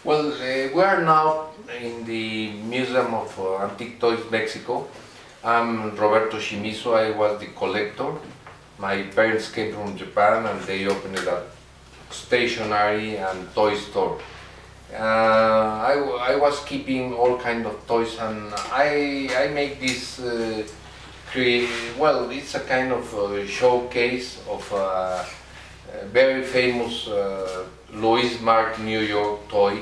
Well, we are now in the Museum of Antique Toys, Mexico. I'm Roberto Shimizu. I was the collector. My parents came from Japan and they opened a stationery and toy store. I was keeping all kinds of toys, and I make this well, it's a kind of showcase of a very famous Louis Mark New York toy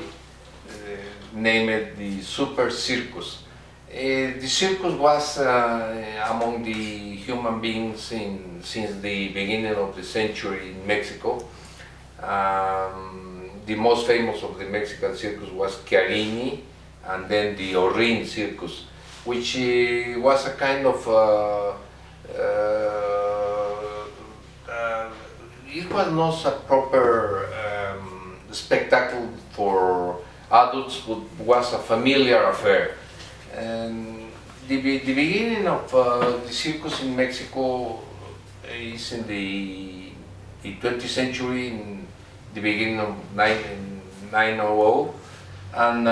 named the Super Circus. The circus was among the human beings since the beginning of the century in Mexico. The most famous of the Mexican circus was Chiarini, and then the Orin circus, which was a kind of it was not a proper spectacle for adults, but was a familiar affair. And the beginning of the circus in Mexico is in the 20th century, in the beginning of 900, and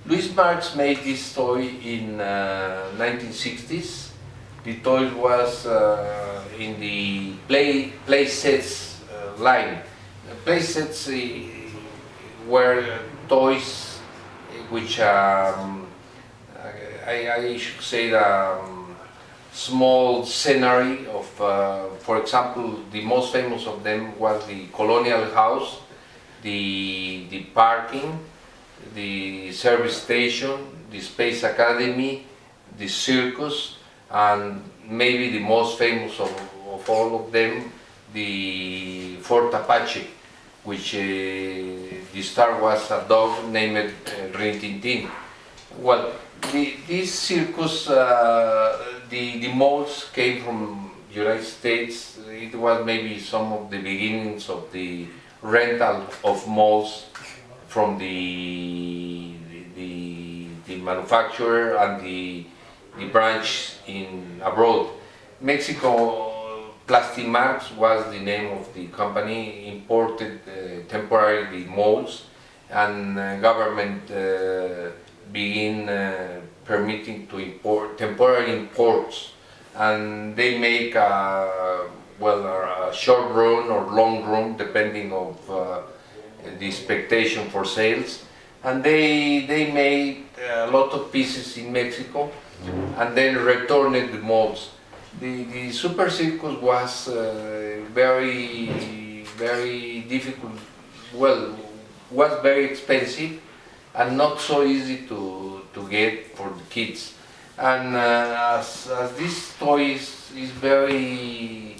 Louis Marx made this toy in 1960s. The toy was in the play sets line. Play sets were toys which I should say small scenery of, for example, the most famous of them was the Colonial House, the parking, the service station, the Space Academy, the circus, and maybe the most famous of all of them, the Fort Apache, which the star was a dog named Rin Tin Tin. Well, this circus, the molds came from United States. It was maybe some of the beginnings of the rental of molds from the manufacturer and the branch in abroad. Mexico Plastimarx was the name of the company, imported temporarily molds, and government begin permitting to import temporary imports, and they make a short run or long run depending of the expectation for sales, and they made a lot of pieces in Mexico and then returned the molds. The Super Circus was very difficult, well, was very expensive and not so easy to get for the kids. And as this toy is very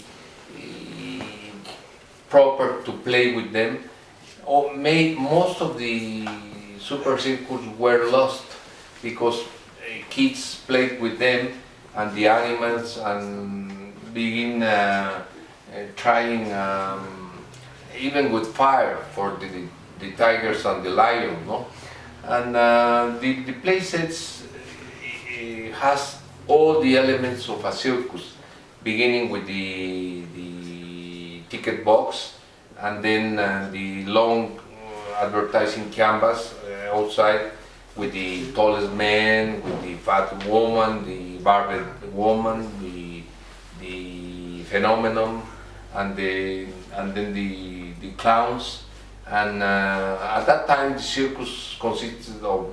proper to play with them, most of the Super Circus were lost because kids played with them and the animals and begin trying even with fire for the tigers and the lion, no? And the play sets has all the elements of a circus, beginning with the ticket box, and then the long advertising canvas outside with the tallest man, with the fat woman, the barbed woman, the phenomenon, and then the clowns. And at that time, the circus consisted of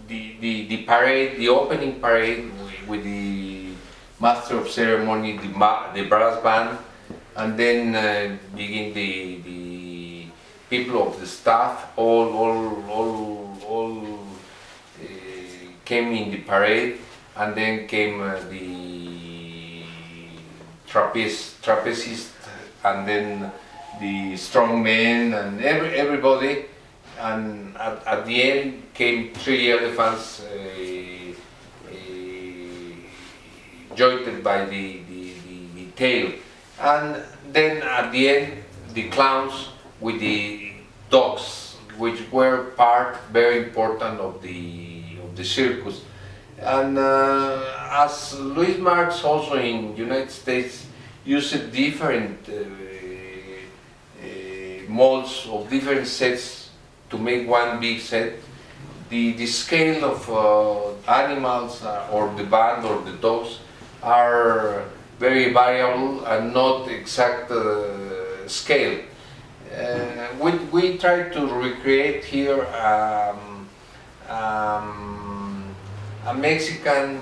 the parade, the opening parade with the master of ceremony, the brass band, and then begin the people of the staff, all came in the parade, and then came the trapezist, and then the strong men, and everybody, and at the end came 3 elephants jointed by the tail, and then at the end the clowns with the dogs, which were part very important of the circus. And as Louis Marx also in United States used different molds of different sets to make one big set, the scale of animals or the band or the dogs are very variable and not exact scale. We try to recreate here a Mexican,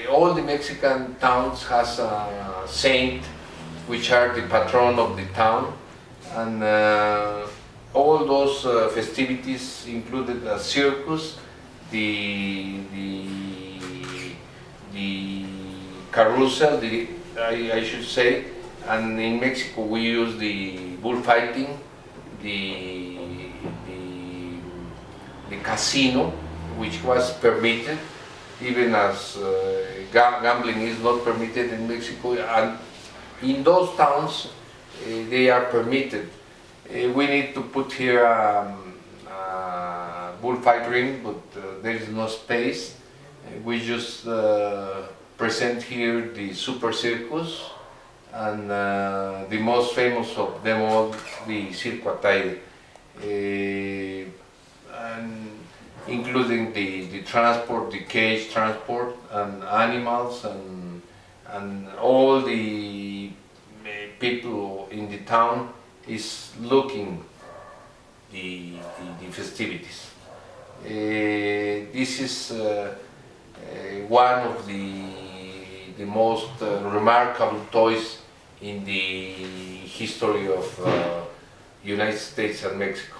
all the Mexican towns has a saint which are the patron of the town, and all those festivities included a circus, the carousel, I should say, and in Mexico we use the bullfighting, the casino, which was permitted, even as gambling is not permitted in Mexico, and in those towns they are permitted. We need to put here a bullfight ring, but there is no space. We just present here the Super Circus, and the most famous of them all, the Circo Ataide, and including the transport, the cage transport, and animals, and all the people in the town is looking the festivities. This is one of the most remarkable toys in the history of United States and Mexico.